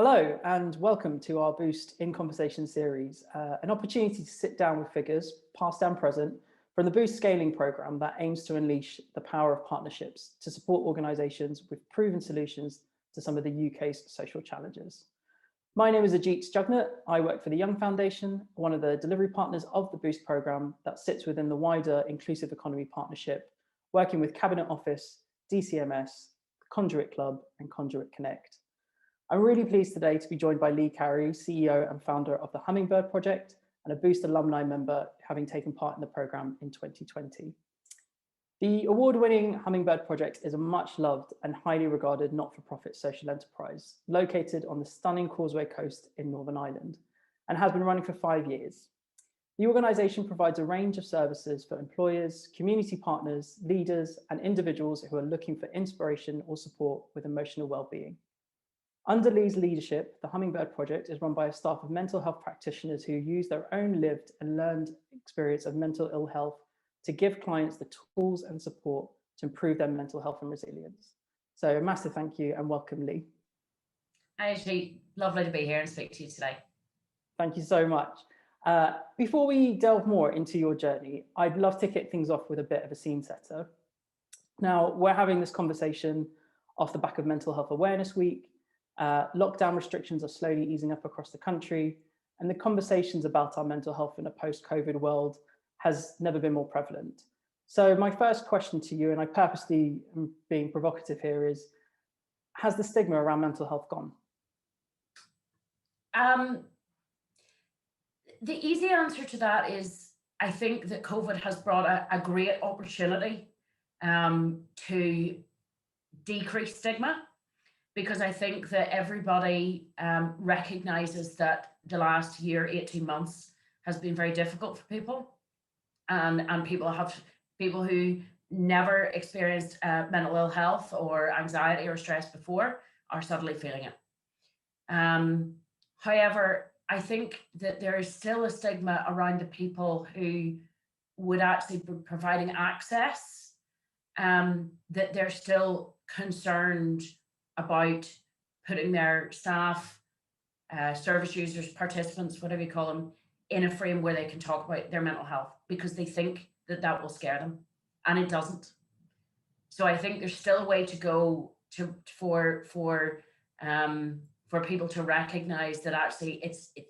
Hello and welcome to our Boost in Conversation series, an opportunity to sit down with figures, past and present, from the Boost scaling programme that aims to unleash the power of partnerships to support organisations with proven solutions to some of the UK's social challenges. My name is Ajit Jugnut. I work for the Young Foundation, one of the delivery partners of the Boost programme that sits within the wider Inclusive Economy Partnership, working with Cabinet Office, DCMS, Conduit Club and Conduit Connect. I'm really pleased today to be joined by Leigh Carey, CEO and founder of the Hummingbird Project and a Boost alumni member, having taken part in the programme in 2020. The award-winning Hummingbird Project is a much-loved and highly regarded not-for-profit social enterprise located on the stunning Causeway Coast in Northern Ireland and has been running for 5 years. The organisation provides a range of services for employers, community partners, leaders and individuals who are looking for inspiration or support with emotional well-being. Under Leigh's leadership, the Hummingbird Project is run by a staff of mental health practitioners who use their own lived and learned experience of mental ill health to give clients the tools and support to improve their mental health and resilience. So a massive thank you and welcome, Leigh. Hi, Ashley. Lovely to be here and speak to you today. Thank you so much. Before we delve more into your journey, I'd love to kick things off with a bit of a scene setter. Now, we're having this conversation off the back of Mental Health Awareness Week. Lockdown restrictions are slowly easing up across the country, and the conversations about our mental health in a post-COVID world has never been more prevalent. So my first question to you, and I purposely am being provocative here, is, has the stigma around mental health gone? The easy answer to that is, I think that COVID has brought a great opportunity to decrease stigma. Because I think that everybody recognises that the last year, 18 months, has been very difficult for people. And people who never experienced mental ill health or anxiety or stress before are suddenly feeling it. However, I think that there is still a stigma around the people who would actually be providing access, that they're still concerned about putting their staff, service users, participants, whatever you call them, in a frame where they can talk about their mental health because they think that that will scare them, and it doesn't. So I think there's still a way to go for people to recognise that actually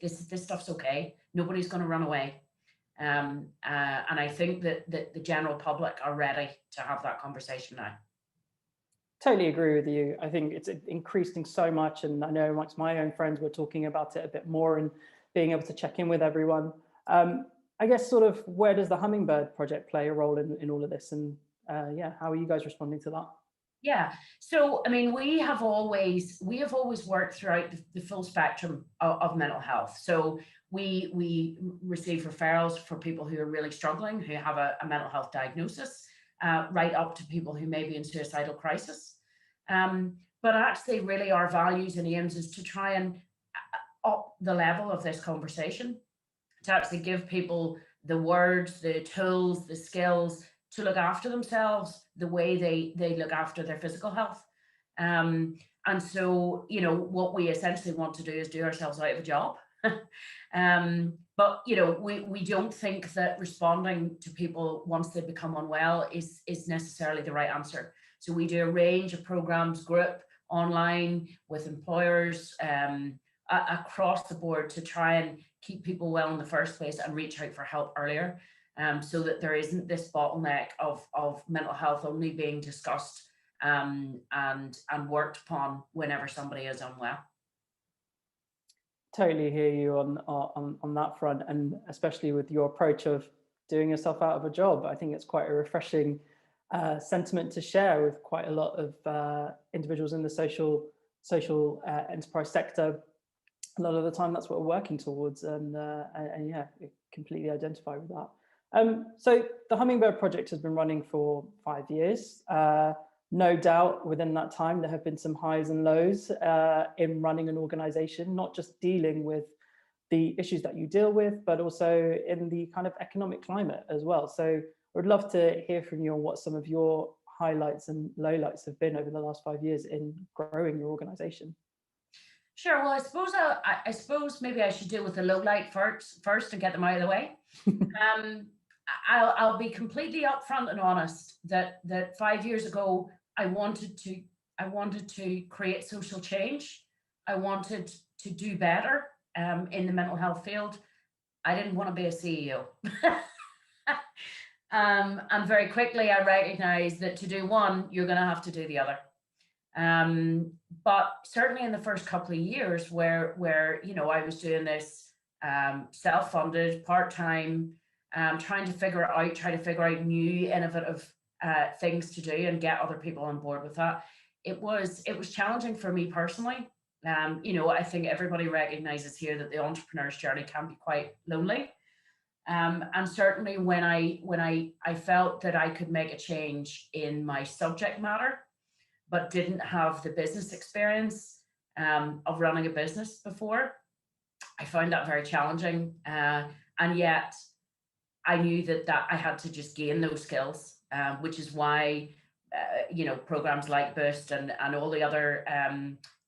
this stuff's okay. Nobody's going to run away, and I think that the general public are ready to have that conversation now. Totally agree with you. I think it's increasing so much, and I know amongst my own friends we're talking about it a bit more and being able to check in with everyone. I guess sort of where does the Hummingbird Project play a role in all of this, and yeah, how are you guys responding to that? Yeah, so I mean, we have always worked throughout the full spectrum of mental health. So we receive referrals for people who are really struggling, who have a mental health diagnosis, right up to people who may be in suicidal crisis. But actually, really, our values and aims is to try and up the level of this conversation, to actually give people the words, the tools, the skills to look after themselves the way they look after their physical health. And so, you know, what we essentially want to do is do ourselves out of a job. But, you know, we don't think that responding to people once they become unwell is necessarily the right answer. So we do a range of programs, group, online, with employers, across the board to try and keep people well in the first place and reach out for help earlier, so that there isn't this bottleneck of mental health only being discussed and worked upon whenever somebody is unwell. Totally hear you on that front, and especially with your approach of doing yourself out of a job. I think it's quite a refreshing sentiment to share with quite a lot of individuals in the social enterprise sector. A lot of the time, that's what we're working towards, and yeah, we completely identify with that. So the Hummingbird Project has been running for 5 years. No doubt within that time, there have been some highs and lows in running an organization, not just dealing with the issues that you deal with, but also in the kind of economic climate as well. So I would love to hear from you on what some of your highlights and lowlights have been over the last 5 years in growing your organization. Sure. Well, I suppose maybe I should deal with the low light first and get them out of the way. Um, I'll be completely upfront and honest that 5 years ago I wanted to create social change. I wanted to do better in the mental health field. I didn't want to be a CEO. And very quickly I recognized that to do one, you're going to have to do the other. But certainly in the first couple of years where I was doing this self-funded, part-time, trying to figure out new innovative things to do and get other people on board with that. It was challenging for me personally. I think everybody recognizes here that the entrepreneur's journey can be quite lonely. And certainly when I felt that I could make a change in my subject matter, but didn't have the business experience of running a business before, I found that very challenging. And yet I knew that I had to just gain those skills, which is why, programs like Boost and all the other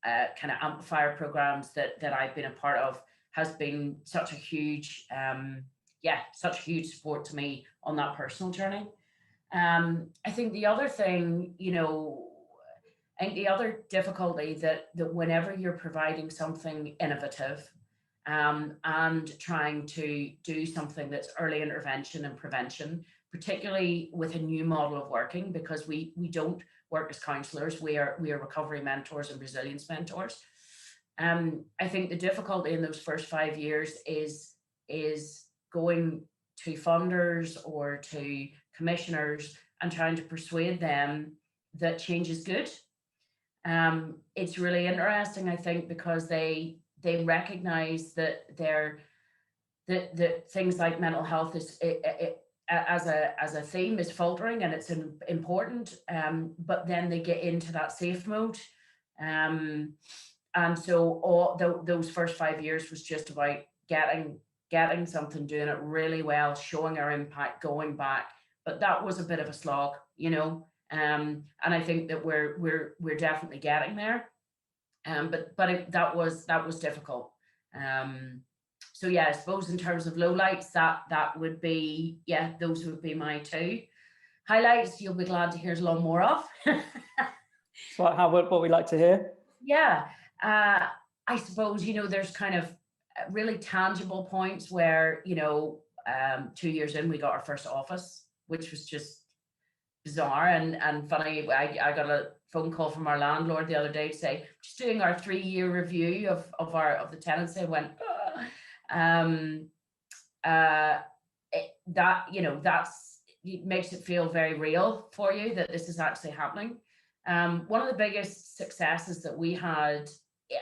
kind of amplifier programs that I've been a part of has been such a huge, such a huge support to me on that personal journey. I think the other thing, I think the other difficulty that whenever you're providing something innovative and trying to do something that's early intervention and prevention, particularly with a new model of working, because we don't work as counsellors, we are recovery mentors and resilience mentors. I think the difficulty in those first 5 years is going to funders or to commissioners and trying to persuade them that change is good. It's really interesting, I think, because they recognize that that things like mental health is as a theme is faltering and it's important, but then they get into that safe mode. And so all those first 5 years was just about getting something, doing it really well, showing our impact, going back. But that was a bit of a slog, and I think that we're definitely getting there. That was difficult. So yeah, I suppose in terms of lowlights, that would be, those would be my two. Highlights, you'll be glad to hear a lot more of. So what we like to hear. Yeah, I suppose, there's kind of really tangible points where, 2 years in, we got our first office, which was just bizarre and funny. I got a phone call from our landlord the other day to say, just doing our 3-year review of the tenancy. I went, it makes it feel very real for you that this is actually happening. One of the biggest successes that we had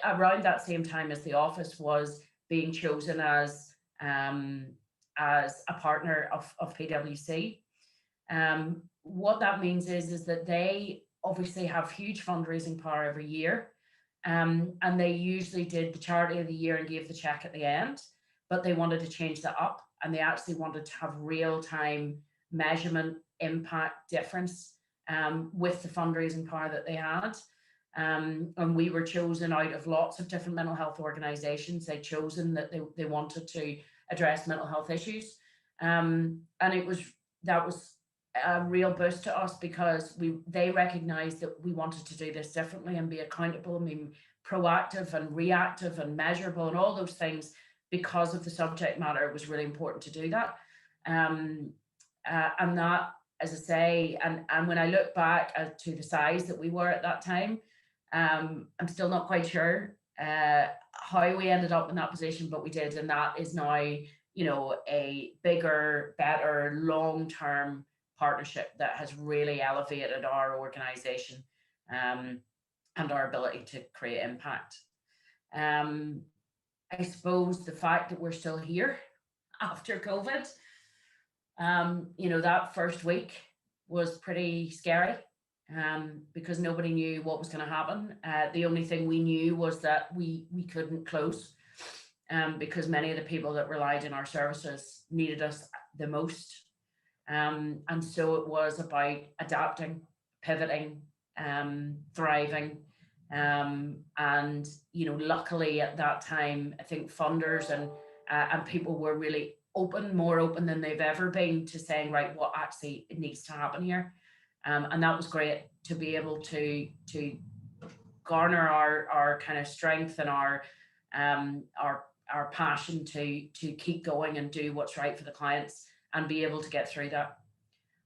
around that same time as the office was being chosen as a partner of PwC. What that means is that they obviously have huge fundraising power every year, and they usually did the charity of the year and gave the check at the end, but they wanted to change that up, and they actually wanted to have real-time measurement, impact, difference with the fundraising power that they had. And we were chosen out of lots of different mental health organizations. They'd chosen that they wanted to address mental health issues. And that was a real boost to us because they recognized that we wanted to do this differently and be accountable and be proactive and reactive and measurable and all those things. Because of the subject matter, it was really important to do that. And that, as I say, and when I look back to the size that we were at that time, I'm still not quite sure how we ended up in that position, but we did. And that is now, a bigger, better, long-term partnership that has really elevated our organization and our ability to create impact. I suppose the fact that we're still here after COVID, that first week was pretty scary because nobody knew what was going to happen. The only thing we knew was that we couldn't close because many of the people that relied on our services needed us the most. And so it was about adapting, pivoting, thriving, And luckily at that time, I think funders and people were really open, more open than they've ever been, to saying, right, what actually needs to happen here. And that was great to be able to garner our kind of strength and our passion to keep going and do what's right for the clients and be able to get through that.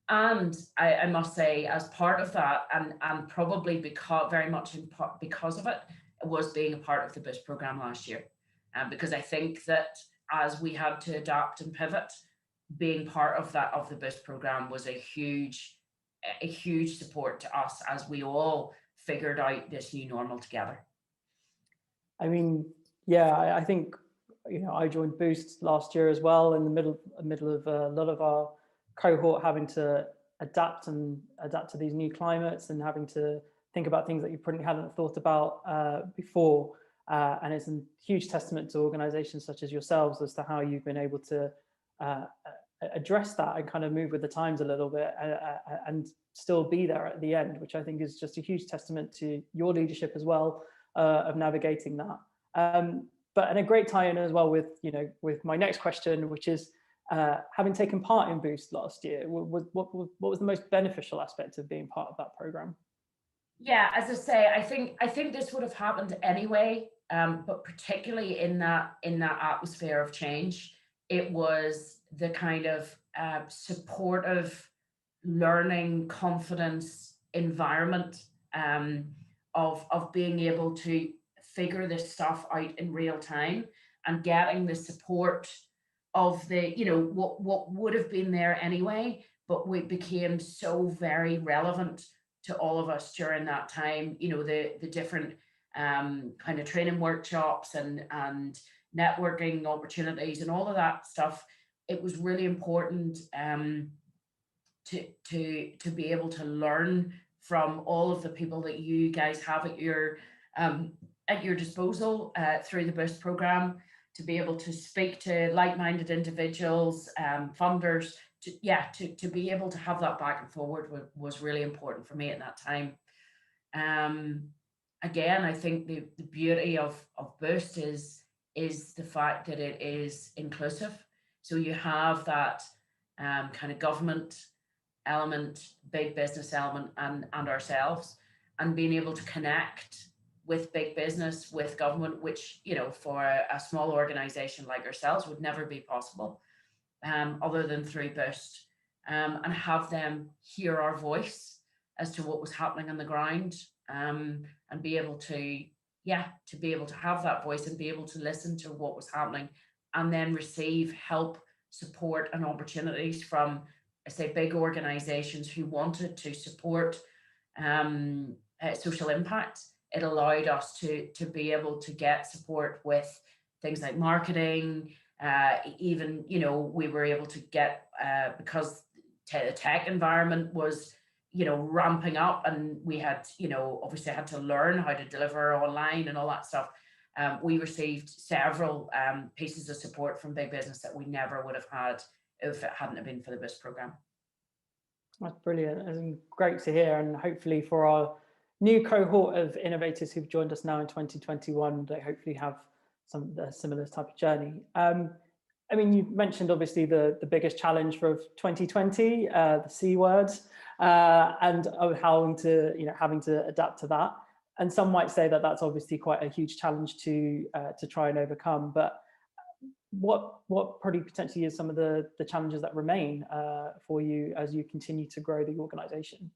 And I must say, as part of that, and probably because very much in part because of it, was being a part of the Boost program last year, because I think that as we had to adapt and pivot, being part of the Boost program was a huge support to us as we all figured out this new normal together. I mean, yeah, I think, I joined Boost last year as well, in the middle of a lot of our cohort having to adapt to these new climates and having to think about things that you probably hadn't thought about before. And it's a huge testament to organizations such as yourselves as to how you've been able to address that and kind of move with the times a little bit, and still be there at the end, which I think is just a huge testament to your leadership as well, of navigating that. But and a great tie-in as well with my next question, which is having taken part in Boost last year, what was the most beneficial aspect of being part of that program? Yeah, as I say, I think this would have happened anyway, but particularly in that atmosphere of change, it was the kind of supportive, learning, confidence environment, of being able to figure this stuff out in real time and getting the support of the what would have been there anyway, but we became so very relevant to all of us during that time. The different kind of training workshops and networking opportunities and all of that stuff. It was really important to be able to learn from all of the people that you guys have at your disposal through the Boost program, to be able to speak to like-minded individuals, funders, to be able to have that back and forward was really important for me at that time. Again, I think the beauty of Boost is the fact that it is inclusive. So you have that kind of government element, big business element, and ourselves, and being able to connect with big business, with government, which for a small organization like ourselves would never be possible, other than through Boost, and have them hear our voice as to what was happening on the ground, and be able to have that voice and be able to listen to what was happening, and then receive help, support, and opportunities from, I say, big organizations who wanted to support social impact. It allowed us to be able to get support with things like marketing. Even we were able to get, because the tech environment was ramping up, and we had obviously had to learn how to deliver online and all that stuff. We received several pieces of support from big business that we never would have had if it hadn't been for the Boost program. That's brilliant and great to hear. And hopefully for our new cohort of innovators who've joined us now in 2021, they hopefully have some similar type of journey. I mean, you mentioned obviously the biggest challenge for 2020, the C word, and having to adapt to that. And some might say that that's obviously quite a huge challenge to try and overcome. But what probably potentially is some of the challenges that remain for you as you continue to grow the organization?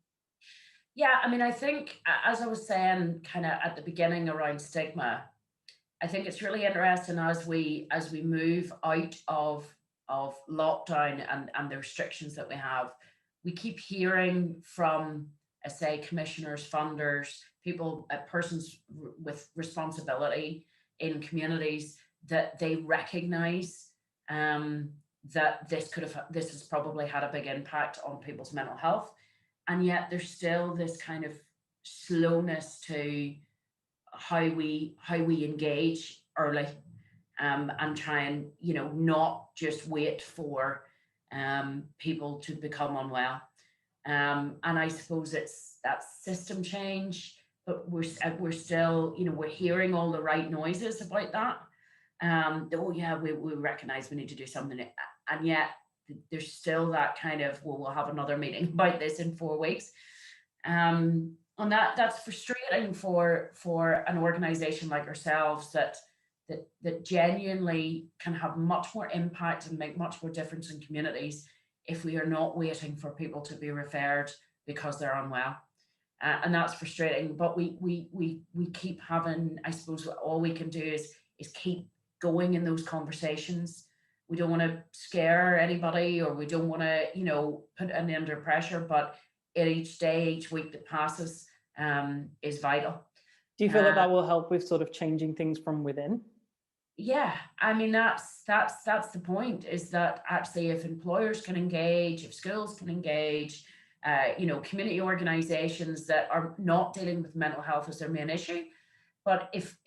Yeah, I mean, I think, as I was saying kind of at the beginning around stigma, I think it's really interesting as we move out of lockdown and the restrictions that we have. We keep hearing from, I say, commissioners, funders, people, persons with responsibility in communities, that they recognise that this has probably had a big impact on people's mental health, and yet there's still this kind of slowness to how we engage early, and try and not just wait for people to become unwell, and I suppose it's that system change, we're still, we're hearing all the right noises about that. Oh yeah, we recognize we need to do something, and yet there's still that kind of, well, we'll have another meeting about this in 4 weeks. And that's frustrating for an organization like ourselves that genuinely can have much more impact and make much more difference in communities if we are not waiting for people to be referred because they're unwell. And that's frustrating, but we keep having, I suppose all we can do is keep going in those conversations. We don't want to scare anybody, or we don't want to, put any under pressure, but each day, each week that passes is vital. Do you feel that that will help with sort of changing things from within? Yeah, I mean, that's the point, is that actually if employers can engage, if schools can engage, community organizations that are not dealing with mental health as their main issue, but if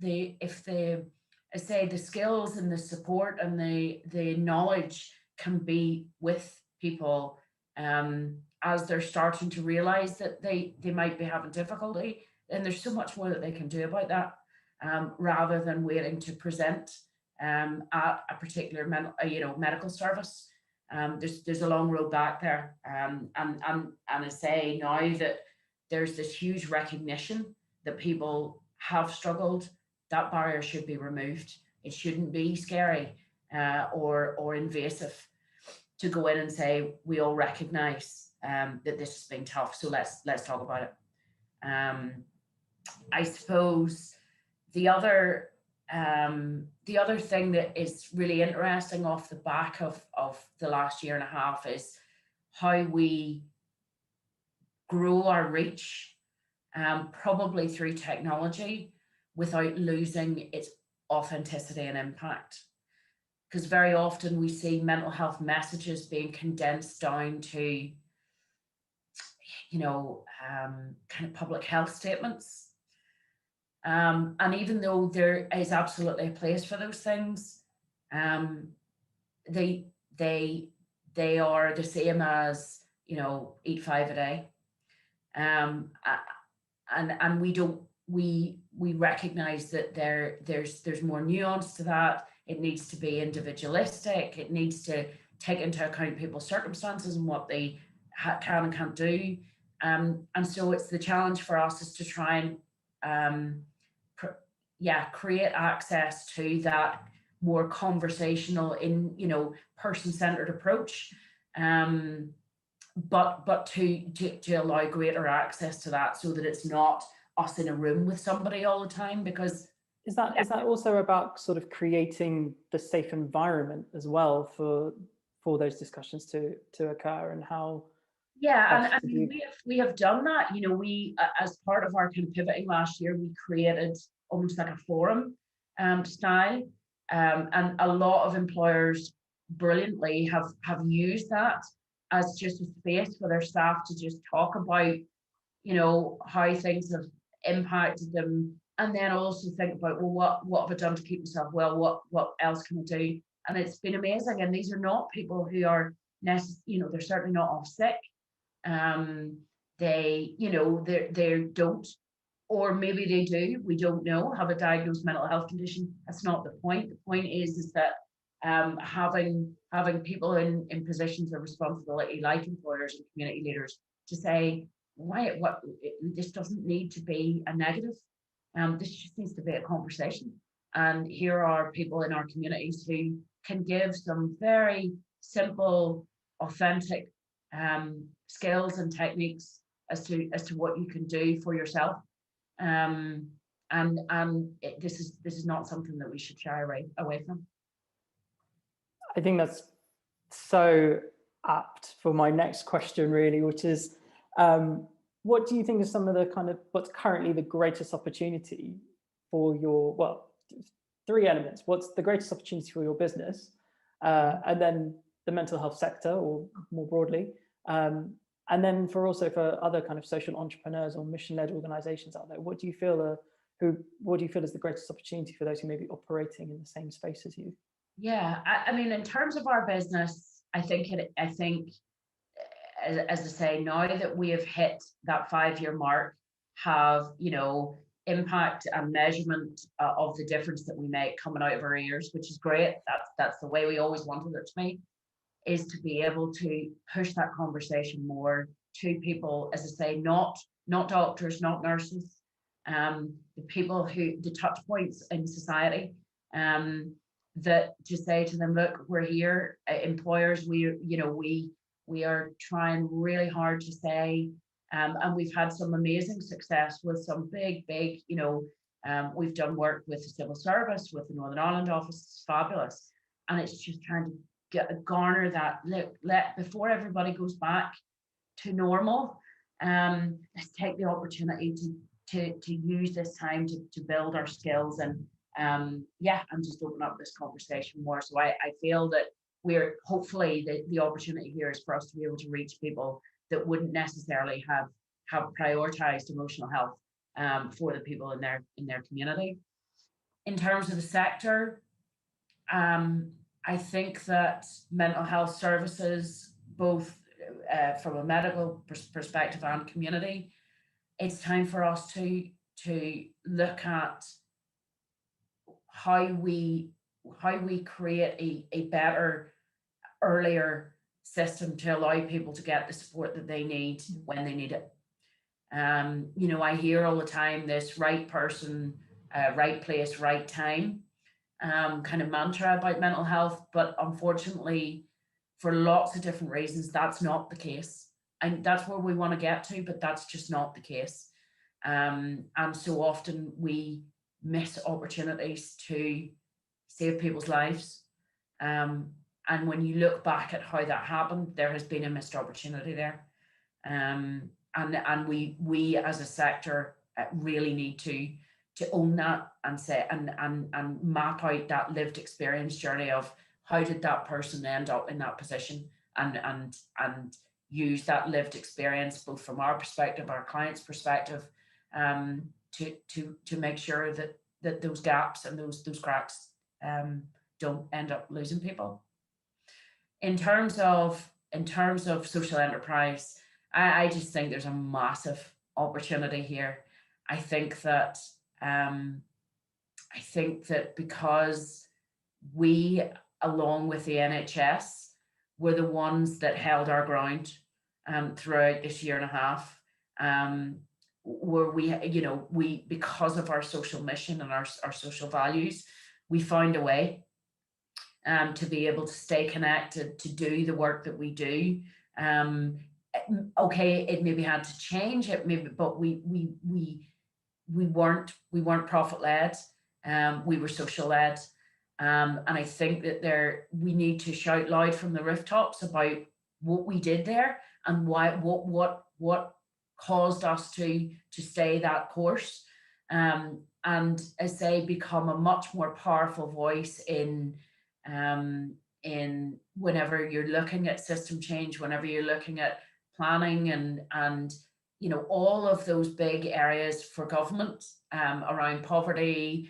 the I say the skills and the support and the knowledge can be with people as they're starting to realize that they might be having difficulty, then there's so much more that they can do about that, rather than waiting to present at a particular medical service. There's a long road back there, and I say now that there's this huge recognition that people have struggled, that barrier should be removed. It shouldn't be scary or invasive to go in and say, we all recognize that this has been tough, so let's talk about it. I suppose the other thing that is really interesting off the back of the last year and a half is how we grow our reach, probably through technology, without losing its authenticity and impact. Because very often we see mental health messages being condensed down to, kind of public health statements. And even though there is absolutely a place for those things, they are the same as, eat 5 a day. And we recognize that there's more nuance to that. It needs to be individualistic. It needs to take into account people's circumstances and what they can and can't do. And so it's the challenge for us is to try and create access to that more conversational, person-centered approach, but to allow greater access to that, so that it's not us in a room with somebody all the time. Because is that also about sort of creating the safe environment as well for those discussions to occur, and how? Yeah, and I mean, we have done that. We, as part of our kind of pivoting last year, we created almost like a forum style, and a lot of employers brilliantly have used that as just a space for their staff to just talk about, how things have impacted them, and then also think about, well, what have I done to keep myself well? What else can I do? And it's been amazing. And these are not people who are they're certainly not off sick. They don't, or maybe they do, we don't know, have a diagnosed mental health condition. That's not the point. The point is that having people in positions of responsibility, like employers and community leaders, to say, this doesn't need to be a negative. This just needs to be a conversation. And here are people in our communities who can give some very simple, authentic skills and techniques as to what you can do for yourself. This is not something that we should shy away from. I think that's so apt for my next question, really, which is, what do you think is some of the what's currently the greatest opportunity for your, three elements? What's the greatest opportunity for your business, and then the mental health sector, or more broadly, and then for other kind of social entrepreneurs or mission-led organizations out there? What do you feel is the greatest opportunity for those who may be operating in the same space as you? Yeah, I mean, in terms of our business, I think as I say, now that we have hit that 5-year mark, have, you know, impact and measurement of the difference that we make coming out of our ears, which is great. That's the way we always wanted it to be, is to be able to push that conversation more to people, as I say, not doctors, not nurses, the people who, the touch points in society, that to say to them, look, we're here, employers, we are trying really hard to say, and we've had some amazing success with some big, we've done work with the civil service, with the Northern Ireland office, it's fabulous. And it's just trying to garner that, let before everybody goes back to normal, let's take the opportunity to use this time to build our skills and and just open up this conversation more. So I feel that we're hopefully the opportunity here is for us to be able to reach people that wouldn't necessarily have prioritized emotional health for the people in their community. In terms of the sector, I think that mental health services, both from a medical perspective and community, it's time for us to look at how we create a better, earlier system to allow people to get the support that they need when they need it. I hear all the time this right person, right place, right time kind of mantra about mental health, but unfortunately, for lots of different reasons, that's not the case. And that's where we want to get to, but that's just not the case. And so often we miss opportunities to save people's lives. And when you look back at how that happened, there has been a missed opportunity there. And we as a sector really need to own that and say and map out that lived experience journey of how did that person end up in that position, and use that lived experience both from our perspective, our client's perspective, to make sure that those gaps and those cracks don't end up losing people. In terms of social enterprise, I just think there's a massive opportunity here. I think that because we, along with the NHS, were the ones that held our ground throughout this year and a half, where we because of our social mission and our social values, we found a way to be able to stay connected, to do the work that we do. Okay, it maybe had to change it, maybe, but we weren't profit led. We were social led. And I think that we need to shout loud from the rooftops about what we did there and why, what caused us to stay that course. And as they become a much more powerful voice in whenever you're looking at system change, whenever you're looking at planning and all of those big areas for government around poverty,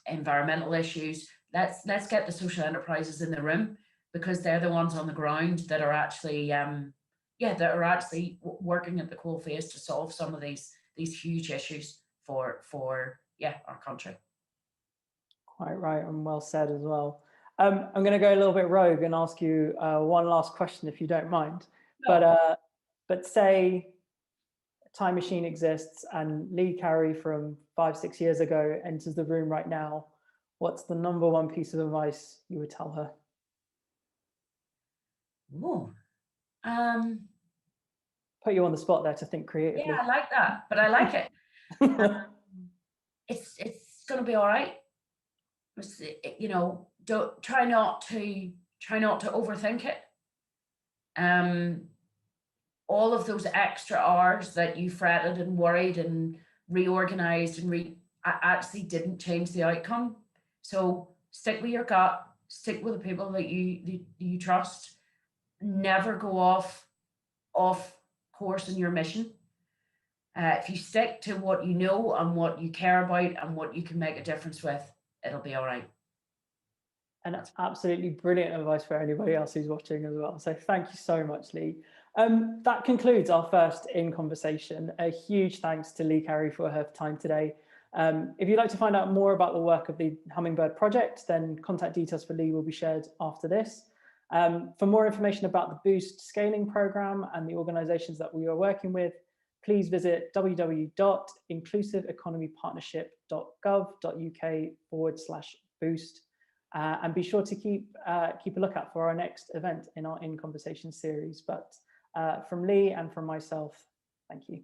environmental issues. Let's get the social enterprises in the room, because they're the ones on the ground that are actually working at the coalface to solve some of these huge issues for our country. Quite right, and well said as well. I'm going to go a little bit rogue and ask you one last question, if you don't mind. No. But say a time machine exists and Leigh Carey from 5-6 years ago enters the room right now. What's the number one piece of advice you would tell her? Ooh. Put you on the spot there to think creatively. Yeah, I like that, but I like it. It's going to be all right. Don't try not to overthink it. All of those extra hours that you fretted and worried and reorganized and actually didn't change the outcome. So stick with your gut, stick with the people that you trust. Never go off course in your mission. If you stick to what you know and what you care about and what you can make a difference with, it'll be all right. And that's absolutely brilliant advice for anybody else who's watching as well. So thank you so much, Leigh. That concludes our first In Conversation. A huge thanks to Leigh Carey for her time today. If you'd like to find out more about the work of the Hummingbird Project, then contact details for Leigh will be shared after this. For more information about the Boost scaling program and the organizations that we are working with, please visit www.inclusiveenconomypartnership.gov.uk/boost. And be sure to keep a lookout for our next event in our In Conversation series. But from Leigh and from myself, thank you.